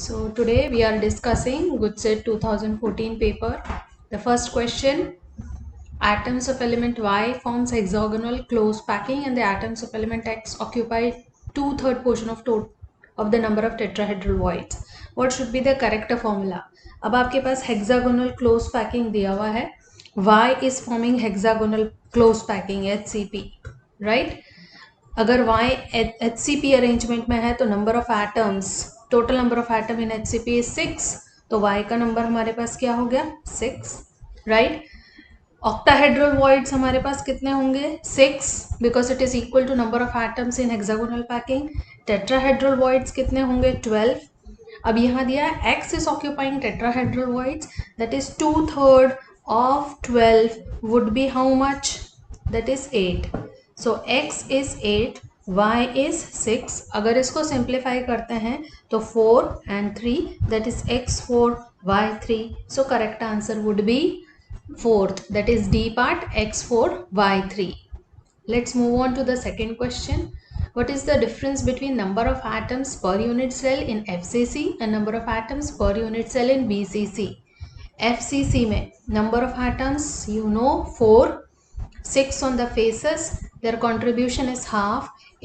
So today we are discussing GUJCET 2014 paper. The first question, atoms of element Y forms hexagonal close packing and the atoms of element X occupy 2/3 portion of the number of tetrahedral voids. What should be the correct formula? अब आपके पास hexagonal close packing दिया हुआ है. Y is forming hexagonal close packing HCP, right? अगर Y HCP arrangement में है तो number of atoms, total number of atom in HCP is 6, तो Y का नंबर हमारे पास क्या हो गया 6, राइट. ऑक्टाहेड्रल वॉइड्स हमारे पास कितने होंगे 6 because it is equal to number of atoms in hexagonal packing. Tetrahedral voids कितने होंगे 12. अब यहाँ दिया X is occupying tetrahedral voids, that is 2/3 of 12 would be how much, that is 8. So X is 8, Y is 6. अगर इसको simplify करते हैं तो 4 and 3, that is X4 Y3. So correct answer would be fourth, that is D part, X4 Y3. Let's move on to the second question. What is the difference between number of atoms per unit cell in FCC and number of atoms per unit cell in BCC? FCC में number of atoms you know 4, 6 on the faces, their contribution is half,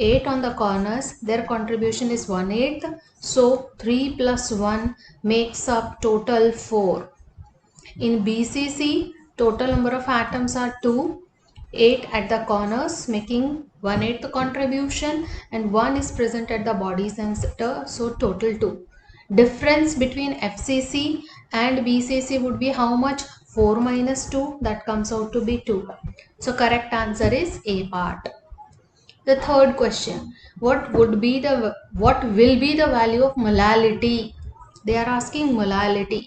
8 on the corners, their contribution is 1/8. So 3 plus 1 makes up total 4. In BCC, total number of atoms are 2, 8 at the corners making 1/8 contribution, and 1 is present at the body center, so total 2. Difference between FCC and BCC would be how much? 4 minus 2, that comes out to be 2. So correct answer is A part. The third question, what will be the value of molality? They are asking molality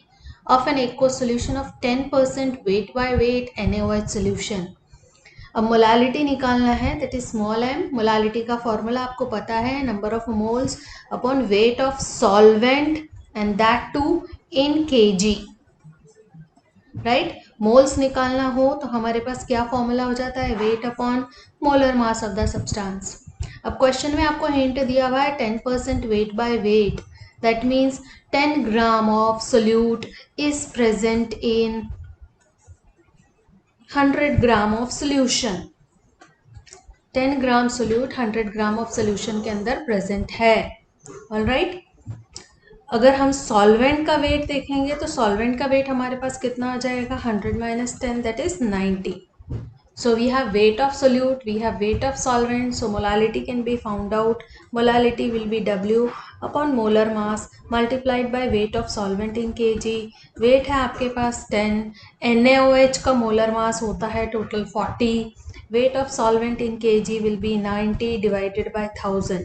of an aqueous solution of 10% weight by weight NaOH solution. अब molality निकालना है, that is small m. Molality का formula आपको पता है, number of moles upon weight of solvent and that too in kg, right. Moles निकालना हो तो हमारे पास क्या फॉर्मूला हो जाता है, weight upon molar mass of the substance. अब क्वेश्चन में आपको हिंट दिया हुआ है 10% weight by weight, that means 10 gram of solute is present in 100 gram of solution. 10 gram solute 100 gram of solution के अंदर प्रेजेंट है. ऑलराइट. अगर हम सॉल्वेंट का वेट देखेंगे तो सॉल्वेंट का वेट हमारे पास कितना आ जाएगा, 100 minus 10, that is 90. So we have weight of solute, we have weight of solvent, so molality can be found out. Molality will be W upon molar mass multiplied by weight of solvent in kg. Weight है आपके पास 10, NaOH का molar mass होता है total 40, weight of solvent in kg will be 90 divided by 1000.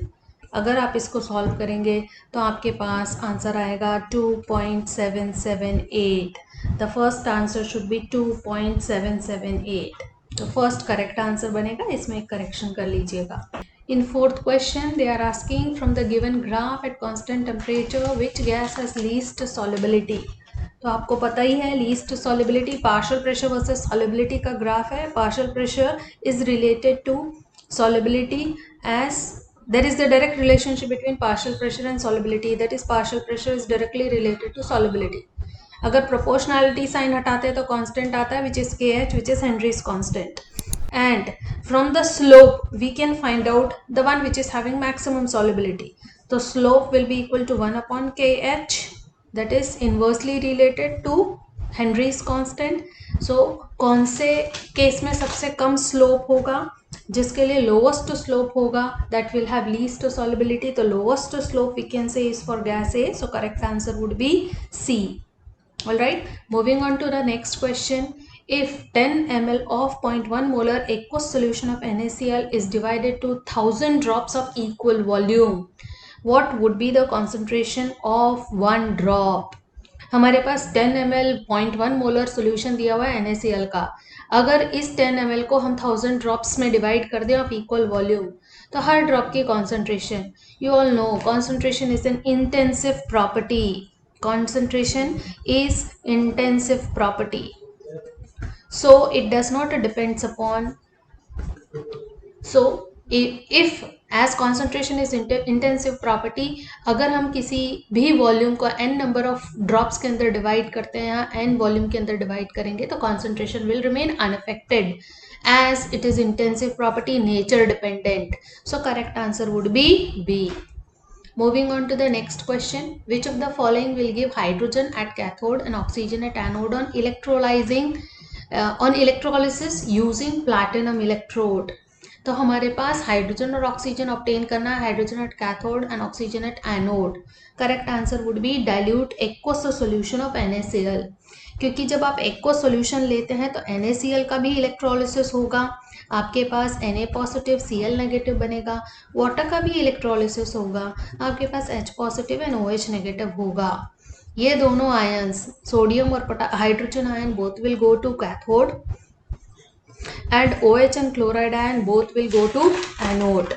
अगर आप इसको solve करेंगे तो आपके पास आंसर आएगा 2.778. The first answer should be 2.778. तो फर्स्ट करेक्ट आंसर बनेगा, इसमें एक करेक्शन कर लीजिएगा. In fourth question they are asking from the given graph at constant temperature which gas has least solubility. तो आपको पता ही है least solubility partial pressure versus solubility का ग्राफ है. Partial pressure is related to solubility as there is the direct relationship between partial pressure and solubility, that is partial pressure is directly related to solubility. अगर proportionality sign हटाते हैं तो constant आता है which is kh, which is Henry's constant, and from the slope we can find out the one which is having maximum solubility. So slope will be equal to 1 upon kh, that is inversely related to Henry's constant. So कौन से case में सबसे कम slope होगा, जिसके लिए lowest slope होगा, that will have least solubility. तो lowest slope we can say is for gas A, so correct answer would be C. Alright, moving on to the next question. If 10 ml of 0.1 molar aqueous solution of NaCl is divided to 1000 drops of equal volume, what would be the concentration of one drop? हमारे पास 10 ml 0.1 molar solution दिया हुआ है NaCl का. अगर इस 10 ml को हम 1000 drops में डिवाइड कर दें ऑफ इक्वल वॉल्यूम, तो हर ड्रॉप की concentration, you all know concentration is an intensive property. Concentration is intensive property, so it does not depends upon, so if as concentration is intensive property, अगर हम किसी भी volume को n number of drops के अंदर divide करते हैं या n वॉल्यूम के अंदर डिवाइड करेंगे तो concentration will remain unaffected as it is intensive property nature dependent. So correct answer would be B. Moving on to the next question, which of the following will give hydrogen at cathode and oxygen at anode on electrolysis using platinum electrode? तो हमारे पास hydrogen और oxygen obtain करना है, hydrogen at cathode and oxygen at anode. Correct answer would B dilute aqueous solution of NaCl. क्योंकि जब आप aqueous solution लेते हैं तो NaCl का भी इलेक्ट्रोलिसिस होगा, आपके पास Na पॉजिटिव Cl नेगेटिव बनेगा, वाटर का भी इलेक्ट्रोलिसिस होगा, आपके पास H positive and OH negative होगा. ये दोनों आयंस सोडियम और hydrogen ion both will go to cathode and OH and chloride ion both will go to anode.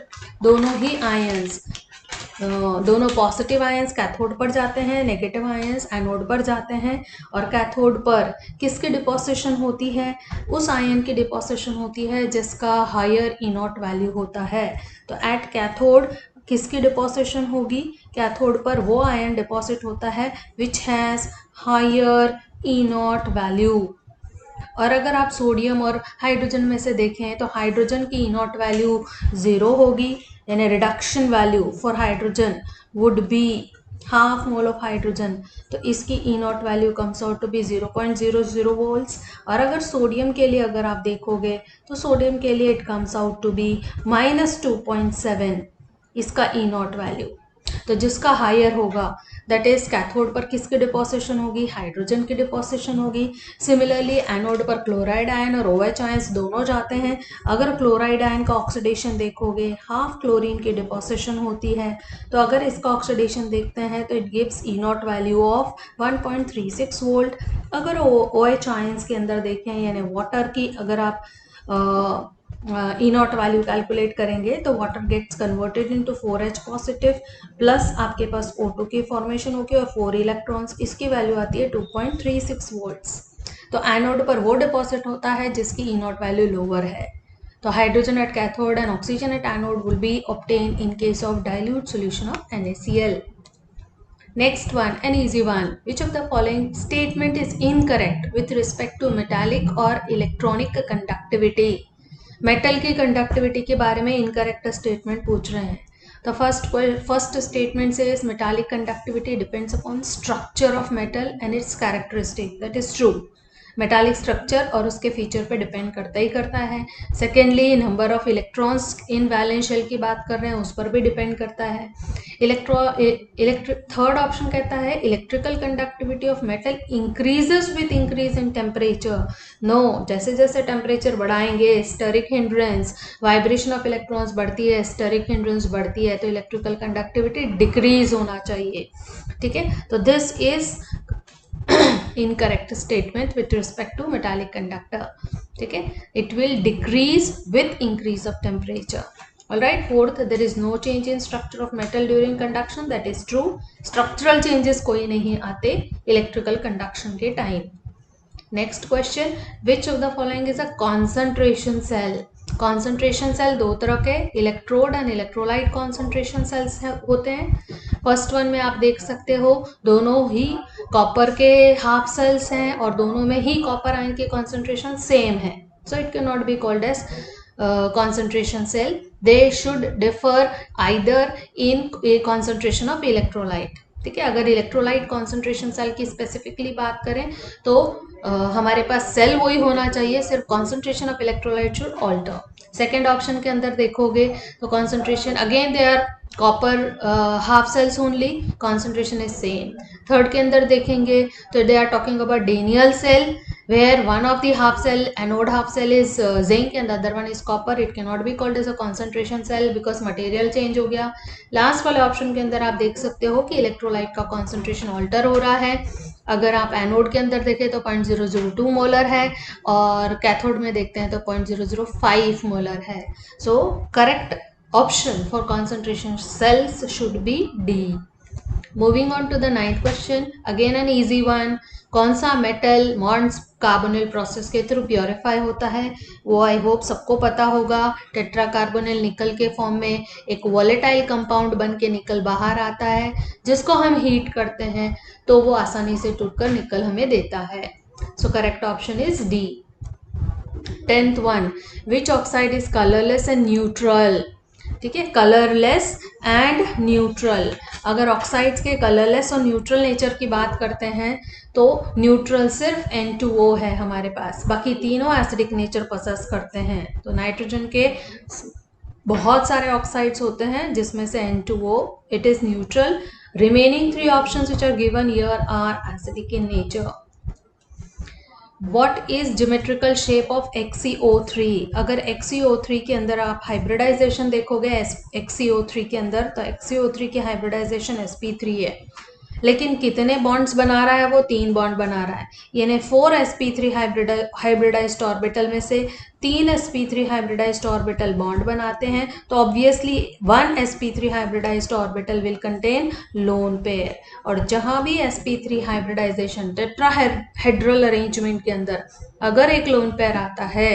दोनों ही आयंस, दोनों पॉजिटिव आयंस कैथोड पर जाते हैं, नेगेटिव आयंस एनोड पर जाते हैं. और कैथोड पर किसकी डिपोजिशन होती है? उस आयन की डिपोजिशन होती है जिसका हायर E0 वैल्यू होता है. तो एट कैथोड किसकी डिपोजिशन होगी? कैथोड पर वो आयन डिपॉजिट होता है which has higher E0 value. और अगर आप सोडियम और हाइड्रोजन में से देखें तो हाइड्रोजन की E0 वैल्यू 0 होगी, यानी reduction value for hydrogen would be half mole of hydrogen. तो इसकी E0 value comes out to be 0.00 volts. और अगर सोडियम के लिए अगर आप देखोगे तो सोडियम के लिए it comes out to be -2.7 इसका E0 वैल्यू. तो जिसका हायर होगा दैट इज कैथोड पर किसकी डिपोजिशन होगी? हाइड्रोजन की डिपोजिशन होगी. सिमिलरली एनोड पर क्लोराइड आयन और OH आयंस दोनों जाते हैं. अगर क्लोराइड आयन का ऑक्सीडेशन देखोगे हाफ क्लोरीन की डिपोजिशन होती है. तो अगर इसका ऑक्सीडेशन देखते हैं तो it gives E0 value of 1.36 volt. अगर OH आयंस के अंदर देखें यानी वाटर की अगर आप E0 वैल्यू कैलकुलेट करेंगे तो water gets converted into 4H positive plus आपके पास O2 की फॉर्मेशन होगी और 4 इलेक्ट्रॉन्स. इसकी वैल्यू आती है 2.36 वोल्ट्स. तो एनोड पर वो डिपॉजिट होता है जिसकी E0 वैल्यू लोअर है. तो hydrogen at cathode and oxygen at anode will be obtain in case of dilute solution of NaCl. Next one, an easy one. Which of the following statement is incorrect with respect to metallic or electronic conductivity? Metal की conductivity के बारे में incorrect statement पूछ रहे हैं. तो first statement से metallic conductivity depends upon structure of metal and its characteristic. That is true. Metallic structure और उसके फीचर पे डिपेंड करता ही करता है. Secondly number of electrons in valence shell की बात कर रहे हैं, उस पर भी डिपेंड करता है. थर्ड ऑप्शन कहता है electrical conductivity of metal increases with increase in temperature. No, जैसे जैसे टेम्परेचर बढ़ाएंगे steric hindrance, vibration of electrons बढ़ती है, स्टेरिक हिंड्रेंस बढ़ती है, तो इलेक्ट्रिकल कंडक्टिविटी डिक्रीज होना चाहिए. ठीक है, तो this is incorrect statement with respect to metallic conductor. ठीक है, it will decrease with increase of temperature. Alright, fourth, there is no change in structure of metal during conduction. That is true. Structural changes कोई नहीं आते electrical conduction के time. Next question, which of the following is a concentration cell? Concentration cell दो तरह के electrode and electrolyte concentration cells होते हैं. First one में आप देख सकते हो दोनों ही कॉपर के हाफ सेल्स हैं और दोनों में ही कॉपर आयन की कॉन्सेंट्रेशन सेम है. So it can not be called as concentration cell. They should differ either in a concentration of electrolyte. ठीक है, अगर इलेक्ट्रोलाइट कॉन्सेंट्रेशन सेल की स्पेसिफिकली बात करें तो हमारे पास सेल वही होना चाहिए, सिर्फ concentration of electrolyte should alter. Second option के अंदर देखोगे तो concentration again they are copper half cells only, concentration is same. Third के अंदर देखेंगे तो they are talking about Daniell cell where one of the half cell anode half cell is zinc and the other one is copper. It cannot be called as a concentration cell because material change हो गया. Last वाले option के अंदर आप देख सकते हो कि इलेक्ट्रोलाइट का कॉन्सेंट्रेशन ऑल्टर हो रहा है. अगर आप एनोड के अंदर देखें तो 0.002 मोलर है और कैथोड में देखते हैं तो 0.005 मोलर है. So correct option for concentration cells should be D. Moving on to the ninth question, again an easy one. कौन सा मेटल कार्बोनिल प्रोसेस के थ्रू प्योरीफाई होता है। वो आई होप सबको पता होगा। टेट्रा कार्बोनिल निकल के फॉर्म में एक वॉलेटाइल कंपाउंड बन के निकल बाहर आता है, जिसको हम हीट करते हैं तो वो आसानी से टूटकर निकल हमें देता है। So correct option is D. 10th one, which oxide is colorless and neutral? ठीक है, कलरलेस एंड न्यूट्रल। अगर ऑक्साइड्स के कलरलेस और न्यूट्रल नेचर की बात करते हैं तो न्यूट्रल सिर्फ N2O है हमारे पास, बाकी तीनों एसिडिक नेचर पोसेस करते हैं। तो नाइट्रोजन के बहुत सारे ऑक्साइड्स होते हैं जिसमें से N2O it is neutral. Remaining 3 options which are given here are acidic in nature. What is geometrical shape of XeO3? अगर XeO3 के अंदर आप हाइब्रिडाइजेशन देखोगे XeO3 के अंदर, तो XeO3 की हाइब्रिडाइजेशन sp3 है, लेकिन कितने बॉन्ड्स बना रहा है वो 3 बॉन्ड बना रहा है। यानी 4 sp3 हाइब्रिडाइज्ड ऑर्बिटल में से 3 sp3 हाइब्रिडाइज्ड ऑर्बिटल बॉन्ड बनाते हैं, तो obviously 1 sp3 hybridised orbital will contain lone pair. और जहां भी sp3 हाइब्रिडाइजेशन टेट्राहेड्रल अरेंजमेंट के अंदर अगर एक लोन पेयर आता है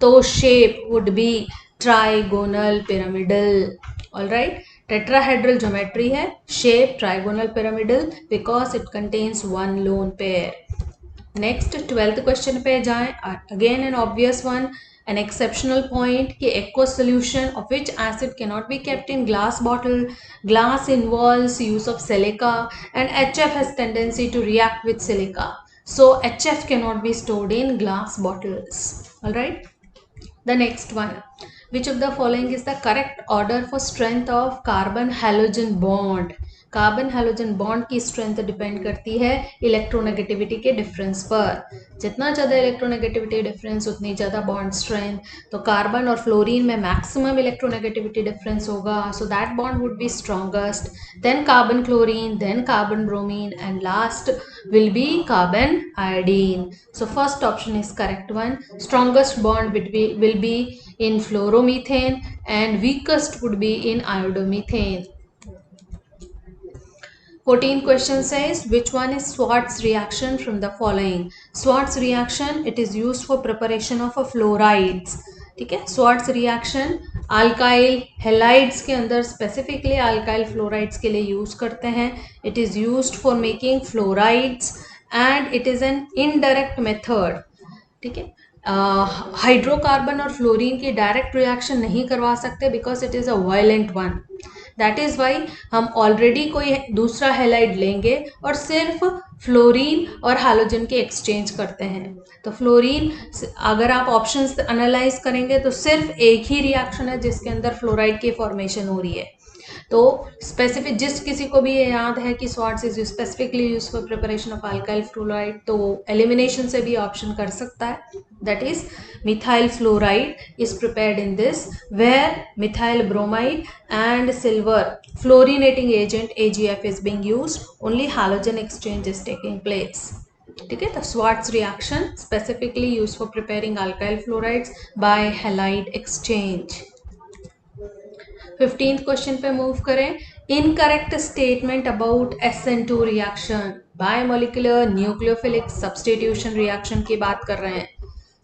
तो shape would be trigonal pyramidal. Alright, tetrahedral geometry है, shape trigonal pyramidal because it contains 1 lone pair. Next 12th question पे जाएं। Again an obvious one, an exceptional point कि aqueous solution of which acid cannot be kept in glass bottle. Glass involves use of silica and HF has tendency to react with silica. So HF cannot be stored in glass bottles. Alright. The next one. Which of the following is the correct order for strength of carbon halogen bond? Carbon halogen bond की strength depend करती है electronegativity के difference पर। जितना ज़्यादा electronegativity difference उतनी ज़्यादा bond strength. तो कार्बन और फ्लोरीन में मैक्सिमम इलेक्ट्रोनेगेटिविटी डिफरेंस होगा, so that bond would be strongest, then carbon chlorine, then carbon bromine and last will be carbon iodine. So first option is correct one. Strongest bond will be in fluoromethane and weakest would be in iodomethane. 14th question says which one is Schwartz reaction from the following? Schwartz reaction, it is used for preparation of a fluorides. ठीक है, Schwartz reaction alkyl halides के अंदर specifically alkyl fluorides के लिए use करते हैं। It is used for making fluorides and it is an indirect method. ठीक है, हाइड्रोकार्बन और फ्लोरीन की डायरेक्ट रिएक्शन नहीं करवा सकते because it is a violent one. That is why हम ऑलरेडी कोई दूसरा हेलाइड लेंगे और सिर्फ फ्लोरीन और हैलोजन के एक्सचेंज करते हैं। तो फ्लोरीन अगर आप ऑप्शंस एनालाइज करेंगे तो सिर्फ एक ही रिएक्शन है जिसके अंदर फ्लोराइड की फॉर्मेशन हो रही है। तो स्पेसिफिक जिस किसी को भी ये याद है कि Swarts is specifically use for preparation of alkyl fluoride, तो एलिमिनेशन से भी ऑप्शन कर सकता है। That is methyl fluoride is prepared in this where methyl bromide and silver fluorinating agent AgF is being used, only halogen exchange is taking place. ठीक है, तो Swarts reaction specifically use for preparing alkyl fluorides by halide exchange. 15th question पे move करें। Incorrect statement about SN2 reaction, biomolecular nucleophilic substitution reaction की बात कर रहे हैं।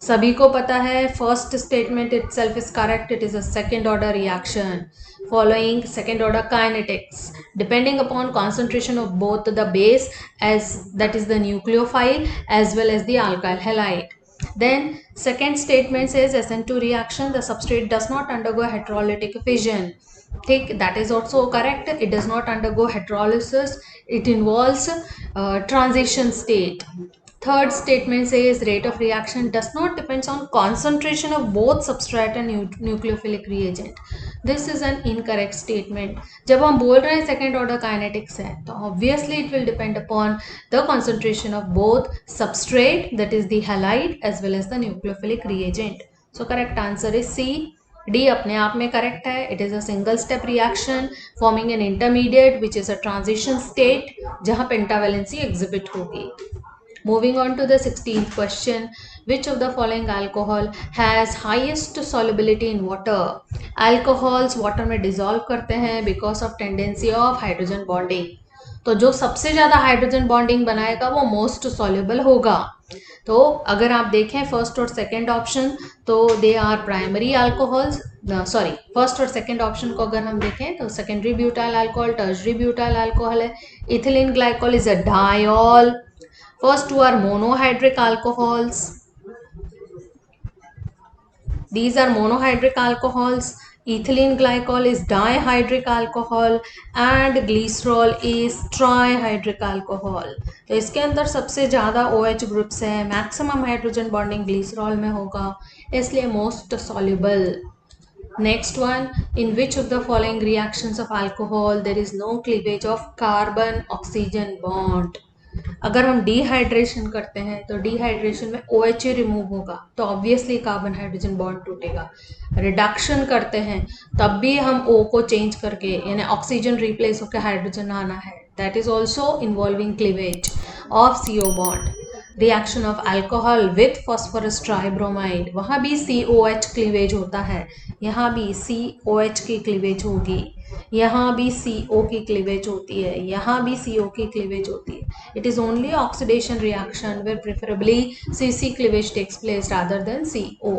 सभी को पता है first statement itself is correct, it is a second order reaction following second order kinetics depending upon concentration of both the base as that is the nucleophile as well as the alkyl halide. Then second statement says SN2 reaction the substrate does not undergo heterolytic fission. ठीक, that is also correct, it does not undergo heterolysis, it involves transition state. Third statement says rate of reaction does not depends on concentration of both substrate and nucleophilic reagent. This is an incorrect statement. जब हम बोल रहे हैं second order kinetics है तो obviously it will depend upon the concentration of both substrate that is the halide as well as the nucleophilic reagent. So correct answer is C. D अपने आप में correct है. It is a single step reaction forming an intermediate which is a transition state जहाँ pentavalency exhibit होगी. Moving on to the 16th question, which of the following alcohol has highest solubility in water? Alcohols water में dissolve करते हैं because of tendency of hydrogen bonding. तो जो सबसे ज़्यादा hydrogen bonding बनाएगा वो मोस्ट सॉल्युबल होगा। तो अगर आप देखें फर्स्ट और सेकंड ऑप्शन, तो they are primary alcohols, sorry first और सेकंड ऑप्शन को अगर हम देखें तो secondary butyl alcohol, tertiary butyl alcohol है। Ethylene glycol is a diol. First two are monohydric alcohols, these are monohydric alcohols. Ethylene glycol is dihydric alcohol and glycerol is trihydric alcohol. तो इसके अंदर सबसे ज़्यादा OH ग्रुप्स है, maximum hydrogen bonding glycerol में होगा, इसलिए most soluble. Next one, in which of the following reactions of alcohol there is no cleavage of carbon oxygen bond? अगर हम डिहाइड्रेशन करते हैं तो डिहाइड्रेशन में OH रिमूव होगा तो ऑब्वियसली कार्बन हाइड्रोजन बॉन्ड टूटेगा। रिडक्शन करते हैं तब भी हम O को चेंज करके यानी ऑक्सीजन रिप्लेस होकर हाइड्रोजन आना है, that is also involving cleavage of CO bond. Reaction of alcohol with phosphorus tribromide, वहाँ भी COH क्लीवेज होता है, यहाँ भी COH की क्लीवेज होगी, यहाँ भी CO की क्लीवेज होती है, यहाँ भी CO की क्लीवेज होती है। It is only oxidation reaction where preferably CC cleavage takes place rather than CO।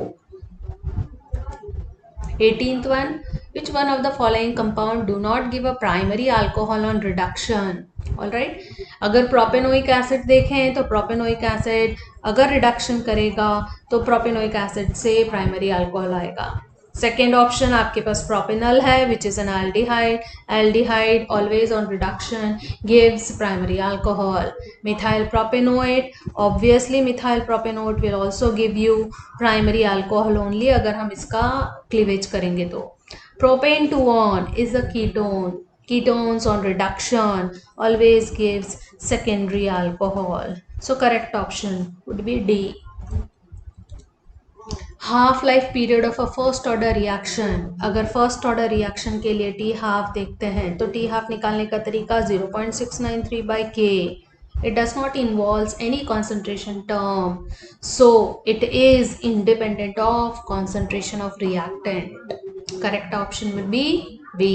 18th one, which one of the following compound do not give a primary alcohol on reduction? All right, अगर propanoic acid देखें तो propanoic acid अगर reduction करेगा तो propanoic acid से primary alcohol आएगा। Second option आपके पास propanal है which is an aldehyde, aldehyde always on reduction gives primary alcohol. Methyl propanoate, obviously methyl propanoate will also give you primary alcohol only अगर हम इसका cleavage करेंगे तो। Propane two on is a ketone, ketones on reduction always gives secondary alcohol, so correct option would be D. Half life period of a first order reaction, अगर first order reaction के लिए T half देखते हैं तो T half निकालने का तरीका 0.693 by K. It does not involves any concentration term, so it is independent of concentration of reactant. Correct option would be B.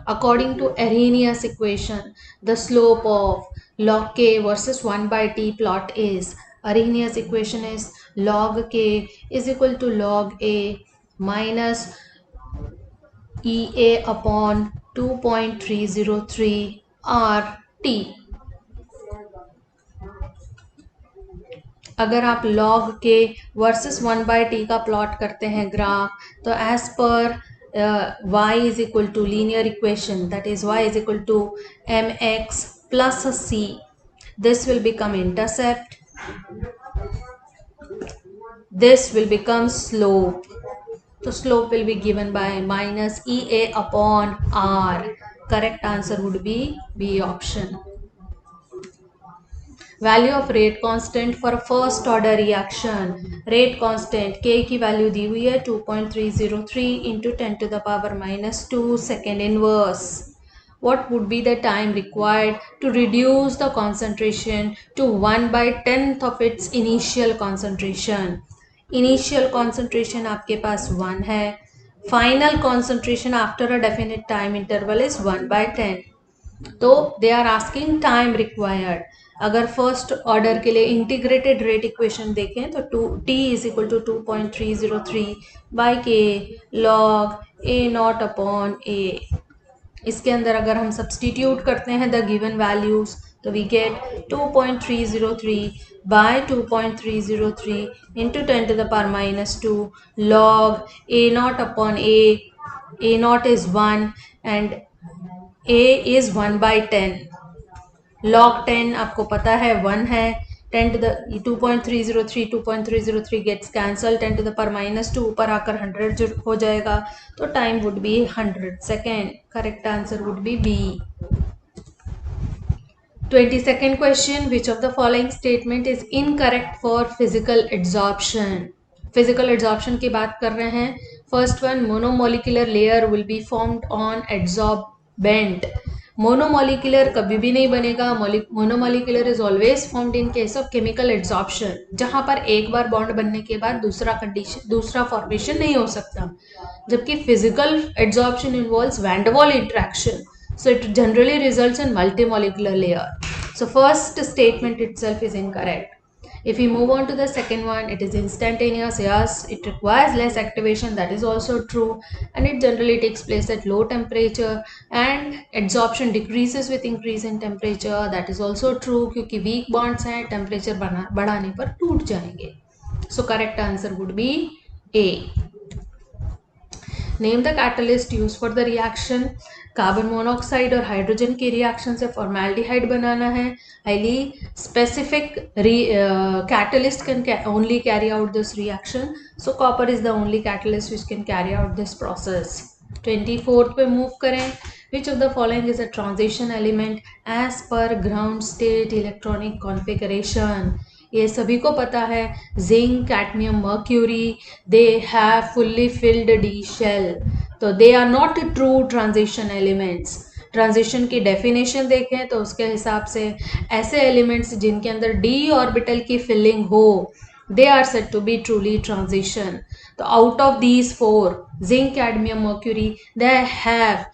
According to Arrhenius equation, the slope of log K versus 1 by T plot is, Arrhenius equation is log K is equal to log A minus EA upon 2.303 RT. अगर आप log K versus 1 by T का plot करते हैं graph, तो as per y is equal to linear equation, that is y is equal to mx plus c, this will become intercept, this will become slope, so slope will be given by minus EA upon R. Correct answer would be B option. Value of rate constant for first order reaction, rate constant K की value दी हुई है 2.303 into 10 to the power minus 2 second inverse. What would be the time required to reduce the concentration to 1 by 10th of its initial concentration? Initial concentration आपके पास 1 है, final concentration after a definite time interval is 1 by 10. तो they are asking time required. अगर first order के लिए integrated rate equation देखें तो T is equal to 2.303 by k log A naught upon A. इसके अंदर अगर हम सब्सटीट्यूट करते हैं द गिवन वैल्यूज तो we get 2.303 by 2.303 into 10 to the power minus 2 log A naught upon A naught is 1 and A is 1 by 10, log 10 आपको पता है 1 है, 10 to the 2.303 gets cancelled, 10 to the power minus 2 ऊपर आकर 100 हो जाएगा, तो time would be 100 second. Correct answer would be B. 22nd question, which of the following statement is incorrect for physical adsorption? Physical adsorption की बात कर रहे हैं। First one, monomolecular layer will be formed on adsorbent. Monomolecular कभी भी नहीं बनेगा, monomolecular is always formed in case of chemical adsorption, जहां पर एक बार बॉन्ड बनने के बाद दूसरा फॉर्मेशन नहीं हो सकता, जबकि physical adsorption involves van der वाल interaction, So it generally results in multimolecular layer. So first statement itself is incorrect. If we move on to the second one, it is instantaneous. Yes, it requires less activation. That is also true. And it generally takes place at low temperature. And adsorption decreases with increase in temperature. That is also true क्योंकि weak bonds हैं, temperature बढ़ाने पर टूट जाएंगे. So correct answer would be A. Name the catalyst use for the reaction. Carbon monoxide और hydrogen की reaction से formaldehyde बनाना है. Highly specific catalyst can only carry out this reaction. So copper is the only catalyst which can carry out this process. 24th पे move करें. Which of the following is a transition element as per ground state electronic configuration. ये सभी को पता है. Zinc, cadmium, mercury, they have fully filled d shell. तो they are not true transition elements. Transition की definition देखें तो उसके हिसाब से ऐसे एलिमेंट्स जिनके अंदर डी ऑर्बिटल की फिलिंग हो, they are said to be truly transition. So out of these four, zinc, cadmium, mercury, they have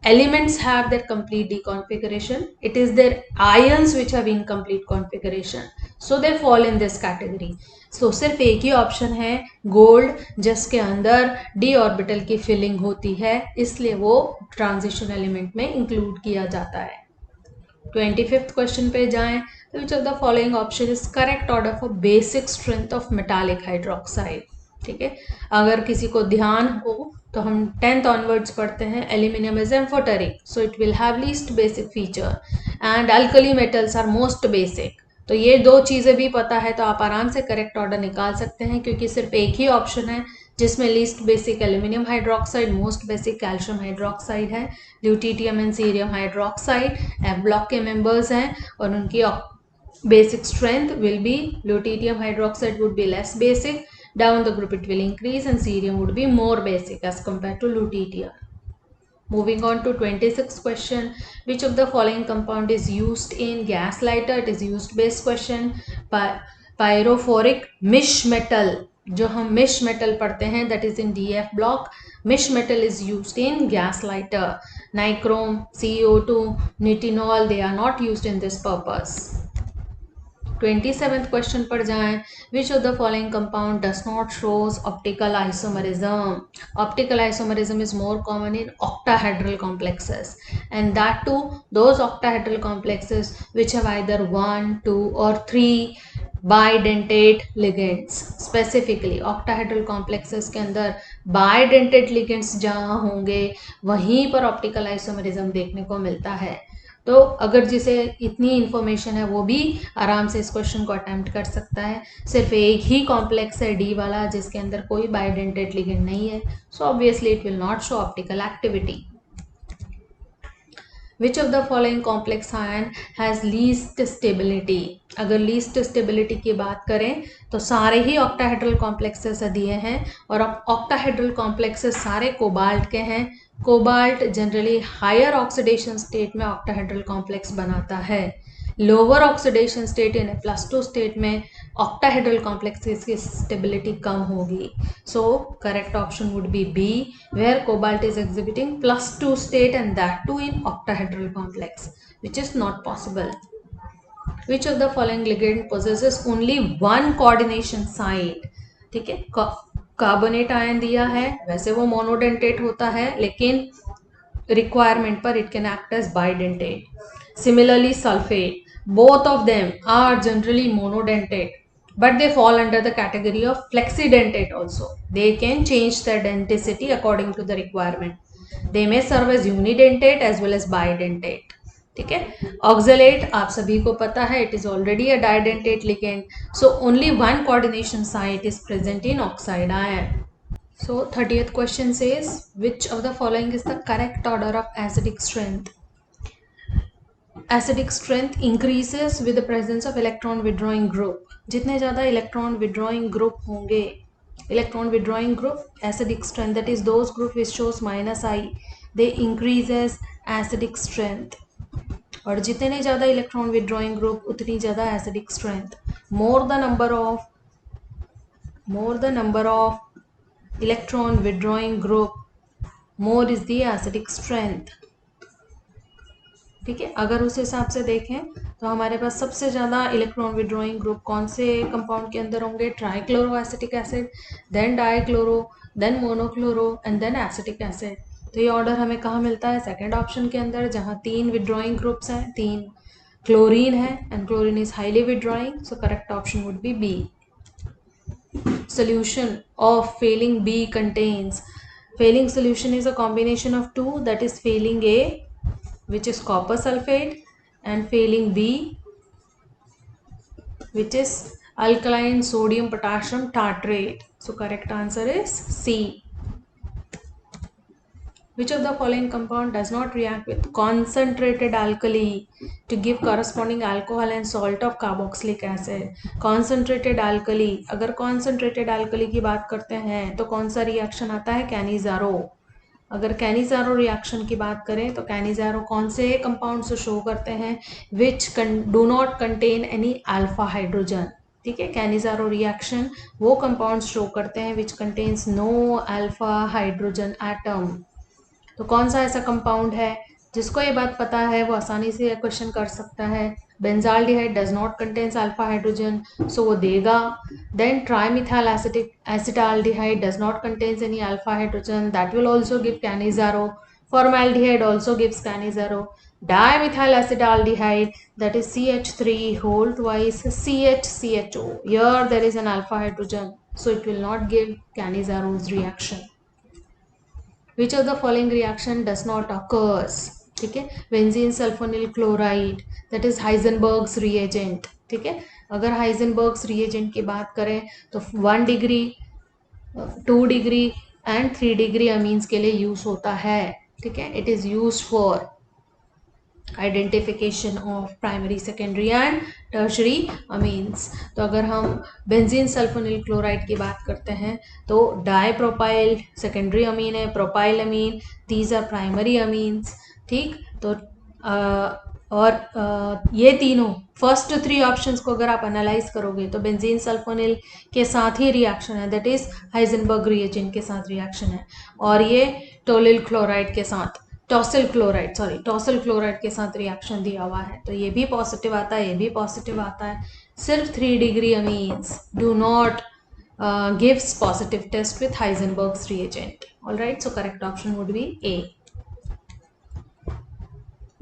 elements have their complete deconfiguration. It is their ions which have incomplete configuration, so they fall in this category. So सिर्फ एक ही option है gold, जिसके अंदर d orbital की filling होती है, इसलिए वो ट्रांजिशन एलिमेंट में इंक्लूड किया जाता है. 25th क्वेश्चन पे जाएं. विच of the following option is correct order for basic strength of metallic hydroxide. ठीक है, अगर किसी को ध्यान हो तो हम 10th ऑनवर्ड्स पढ़ते हैं. Aluminium is amphoteric, so it will have least basic feature, and alkali metals are most basic. तो ये दो चीज़ें भी पता है तो आप आराम से करेक्ट ऑर्डर निकाल सकते हैं, क्योंकि सिर्फ एक ही ऑप्शन है जिसमें least basic aluminium hydroxide, most basic calcium hydroxide है. Lutetium and cerium hydroxide F block के मेंबर्स हैं और उनकी basic strength will be, lutetium hydroxide would be less basic, down the group it will increase, and cerium would be more basic as compared to lutetium. Moving on to 26th question. Which of the following compound is used in gas lighter? It is used based question. Pyrophoric mish metal, जो हम मिश metal पढ़ते हैं, that is in DF block. मिश metal is used in gas lighter. Nichrome, CO2, nitinol, they are not used in this purpose. 27th question पर जाएं. विच of the following compound does not shows optical isomerism. Optical isomerism is more common in octahedral complexes, and that too those octahedral complexes which have either 1, 2 or 3 bidentate ligands. Specifically octahedral complexes के अंदर bidentate ligands जहाँ होंगे वहीं पर optical isomerism देखने को मिलता है. तो अगर जिसे इतनी इन्फॉर्मेशन है वो भी आराम से इस क्वेश्चन को अटेम्प्ट कर सकता है. सिर्फ एक ही कॉम्प्लेक्स है डी वाला जिसके अंदर कोई बाइडेंटेट लिगेंड नहीं है, so obviously it will not show optical activity. Which of the following complex ion has least stability. अगर लीस्ट स्टेबिलिटी की बात करें तो सारे ही ऑक्टाहेड्रल कॉम्प्लेक्सेस दिए हैं, और अब ऑक्टाहेड्रल कॉम्प्लेक्सेस सारे कोबाल्ट के हैं. Cobalt generally higher oxidation state में ऑक्टाहेड्रल कॉम्प्लेक्स बनाता है. लोअर ऑक्सीडेशन स्टेट यानी +2 स्टेट में ऑक्टाहेड्रल कॉम्प्लेक्सेस की स्टेबिलिटी कम होगी. So correct option would be B, where cobalt is exhibiting +2 state and that too in octahedral complex, which is not possible. Which of the following ligand possesses only one coordination site. ठीक है, carbonate ion दिया है, वैसे वो monodentate होता है लेकिन requirement पर it can act as bidentate. Similarly sulphate, both of them are generally monodentate, but they fall under the category of flexidentate also. They can change their denticity according to the requirement. They may serve as unidentate as well as bidentate. ठीक है. Oxalate आप सभी को पता है, it is already a डाइडेंटेट ligand, so only one coordination site is present in oxide ion. So 30th question says, which of the following is the correct order of acidic strength? Acidic strength increases with the presence of electron withdrawing group. जितने ज़्यादा electron withdrawing group होंगे, electron withdrawing group acidic strength, that is those group which shows -I, they increases acidic strength. और जितने ज़्यादा electron withdrawing group उतनी ज़्यादा acidic strength. More the number of electron withdrawing group, more is the acidic strength. ठीक है, अगर उस हिसाब से देखें तो हमारे पास सबसे ज़्यादा इलेक्ट्रॉन विड्रॉइंग ग्रुप कौन से कंपाउंड के अंदर होंगे? Trichloro acetic acid, then dichloro, then monochloro and then acetic acid. तो ये ऑर्डर हमें कहाँ मिलता है? सेकेंड ऑप्शन के अंदर, जहाँ 3 विड्रॉइंग ग्रुप्स हैं, 3 क्लोरीन है and chlorine is highly withdrawing, so correct option would be B. Solution of failing B contains, failing solution is a combination of two, that is failing A, which is copper sulfate, and failing B, which is alkaline sodium potassium tartrate. So correct answer is C. Which of the following compound does not react with concentrated alkali to give corresponding alcohol and salt of carboxylic acid? Concentrated alkali, अगर concentrated alkali की बात करते हैं तो कौन सा reaction आता है? कैनिजारो। अगर कैनिजारो रिएक्शन की बात करें तो कैनिजारो कौन से कंपाउंड से शो करते हैं? Which do not contain any alpha hydrogen. ठीक है, कैनिजारो रिएक्शन वो कंपाउंड शो करते हैं which contains no alpha hydrogen atom. तो कौन सा ऐसा कंपाउंड है? जिसको ये बात पता है वो आसानी से क्वेश्चन कर सकता है। Benzaldehyde does not contains alpha hydrogen, so वो देगा। Then trimethyl acetaldehyde does not contains any alpha hydrogen, that will also give Cannizzaro. Formaldehyde also gives Cannizzaro. Dimethyl acetaldehyde, that is CH3 whole twice CHCHO. Here there is an alpha hydrogen, so it will not give Cannizaro's reaction. Which of the following reaction does not occurs? ठीक है, benzene sulphonyl chloride, that is Heisenberg's reagent. ठीक है, अगर हाइजेनबर्ग्स reagent की बात करें तो 1 degree, 2 degree and 3 degree amines के लिए यूज होता है। ठीक है, it is use for identification of primary, secondary and tertiary amines. तो अगर हम बेंजीन सल्फोनिल क्लोराइड की बात करते हैं तो डाई प्रोपाइल सेकेंडरी अमीन है, propyl amine these are primary amines. ठीक, तो ये तीनों फर्स्ट 3 ऑप्शंस को अगर आप एनालाइज करोगे तो बेंजीन सल्फोनिल के साथ ही रिएक्शन है, दैट इज हाइजेनबर्ग रिएजेंट के साथ रिएक्शन है, और ये टोलिल क्लोराइड के साथ, टॉसिल क्लोराइड के साथ रिएक्शन दिया हुआ है। तो ये भी पॉजिटिव आता है, ये भी पॉजिटिव आता है। सिर्फ 3 degree amines do not gives positive test with Heisenberg's reagent. Alright, so correct option would be A.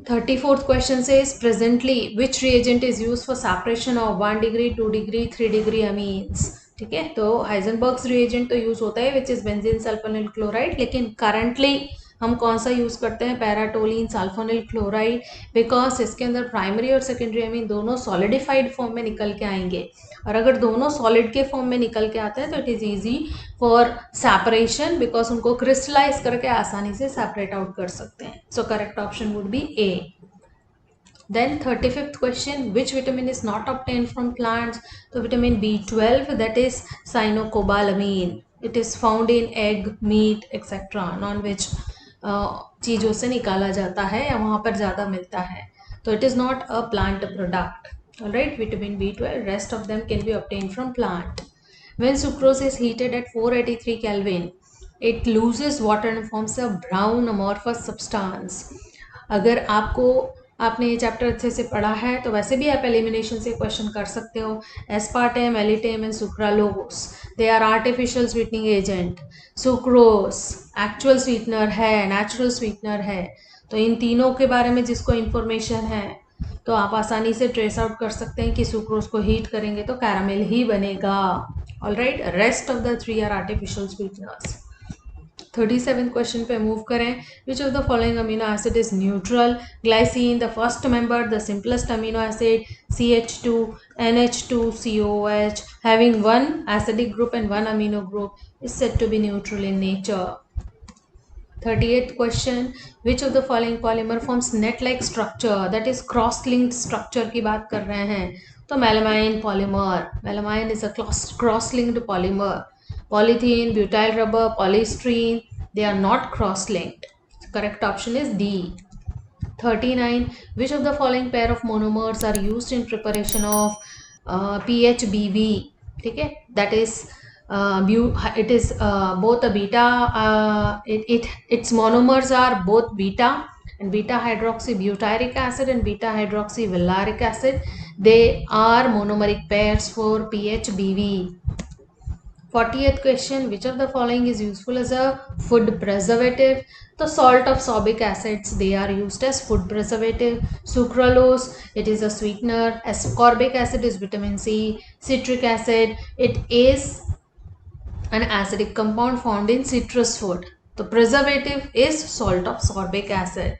34th question says presently which reagent is used for separation of 1 degree, 2 degree, 3 degree amines? ठीक है, तो हाइजेनबर्ग्स reagent तो use होता है which is benzene sulphonyl chloride, लेकिन currently हम कौन सा यूज करते हैं? पैराटोलिन सल्फोनिल क्लोराइड, बिकॉज इसके अंदर प्राइमरी और सेकेंडरी अमीन दोनों सॉलिडिफाइड फॉर्म में निकल के आएंगे, और अगर दोनों सॉलिड के फॉर्म में निकल के आते हैं तो it is easy for separation, because उनको क्रिस्टलाइज करके आसानी से सेपरेट आउट कर सकते हैं। सो correct option would be A. Then 35th question, which vitamin is not obtained from plants? So vitamin B12, that is cyanocobalamin. It is found in egg, meat, etc. non-veg चीज़ों से निकाला जाता है या वहाँ पर ज़्यादा मिलता है, तो it is not a plant product. Alright, vitamin B12, rest of them can be obtained from plant. When sucrose is heated at 483 Kelvin, it loses water and forms a brown amorphous substance. अगर आपने ये chapter अच्छे से पढ़ा है तो वैसे भी आप एलिमिनेशन से क्वेश्चन कर सकते हो। Aspartame, alitame and sucralose, they are artificial sweetening agent. Sucrose actual sweetener है, नेचुरल स्वीटनर है। तो इन तीनों के बारे में जिसको इन्फॉर्मेशन है तो आप आसानी से ट्रेस आउट कर सकते हैं कि सुक्रोज को हीट करेंगे तो कैरामेल ही बनेगा। Alright, rest of the 3 are artificial sweeteners. 37th question पे मूव करें। Which of the following amino acid is neutral? Glycine, the first member, the simplest amino acid, CH2, NH2, COH, having 1 acidic group and 1 amino group, is said to be neutral in nature. 38th question, which of the following polymer forms net like structure, that is cross linked structure की बात कर रहे हैं, तो melamine polymer, melamine is a cross linked polymer. Polythene, butyl rubber, polystyrene, they are not cross linked. Correct option is D. 39, which of the following pair of monomers are used in preparation of PHBV? ठीक है, that is it is both a beta, its monomers are both beta and beta hydroxybutyric acid and beta hydroxyvaleric acid. They are monomeric pairs for pH BV. 40th question, which of the following is useful as a food preservative? The salt of sorbic acids, they are used as food preservative. Sucralose, it is a sweetener. Ascorbic acid is vitamin C. Citric acid, it is an acidic compound found in citrus food. The preservative is salt of sorbic acid.